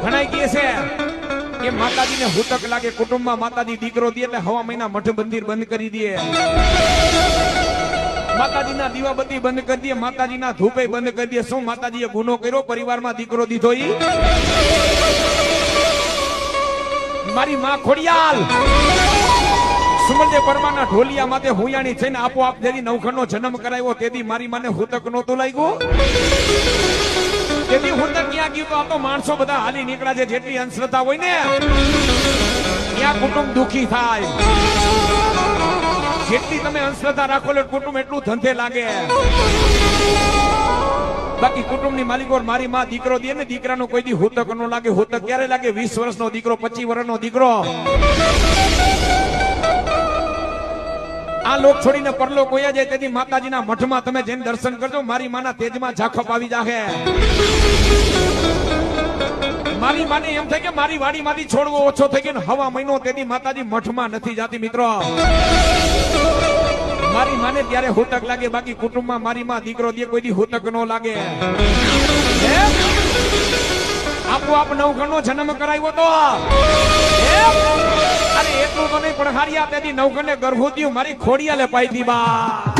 ઘણા કહે છે કે માતાજીને હુતક લાગે કુટુંબમાં માતાજી દીકરો દે એટલે હવા મહિના મઠ મંદિર બંધ કરી દે, માતાજીના દીવાબત્તી બંધ કરી દે, માતાજીના ધૂપે બંધ કરી દે. શું માતાજીએ ગુનો કર્યો? પરિવારમાં દીકરો દીધો? ઈ મારી માં ખોડિયાલ સુમલજે પરમાના ઢોલિયા માથે હુયાણી થઈને આપોઆપ જેથી નવખંડનો જન્મ કરાવ્યો તેથી મારી માને હુતક નહોતું લાગ્યું. તેથી હુતક ક્યાં ગયું? તો આ તો માણસો બધા હાલી નીકળ્યા છે. જેટલી અંધશ્રદ્ધા હોય ને ત્યાં કુટુંબ દુખી થાય. જેટલી તમે અંધશ્રદ્ધા રાખો એટલે કુટુંબ એટલું ધંધે લાગે. બાકી કુટુંબની માલિકો મારી માં દીકરો દે ને દીકરાનો કોઈ દી હુતક નો લાગે. હુતક ક્યારે લાગે? 20 વર્ષનો દીકરો, 25 વર્ષનો દીકરો. આ લોક છોડીને પરલોક હોયા જાય તેથી માતાજીના મઠમાં તમે જઈને દર્શન કરજો. મારી માના તેજમાં ઝાખપ આવી જાહે. મારી માને એમ થાય કે મારી વાડીમાંથી છોડવો ઓછો થઈ ગયો હવા મહિનો તેથી માતાજી મઠમાં નથી જાતી. મિત્રો મારી માને ત્યારે હુતક લાગે. બાકી કુટુંબમાં મારી માં દીકરો દે કોઈ દી હુતક નો લાગે. આપોઆપ નવખંડનો જન્મ કરાવ્યો તો અરે એટલું તો નહીં પણ હારિયા તેથી નવખંડે ગર્ભવતી મારી ખોડિયાલે પાઈ દી બા.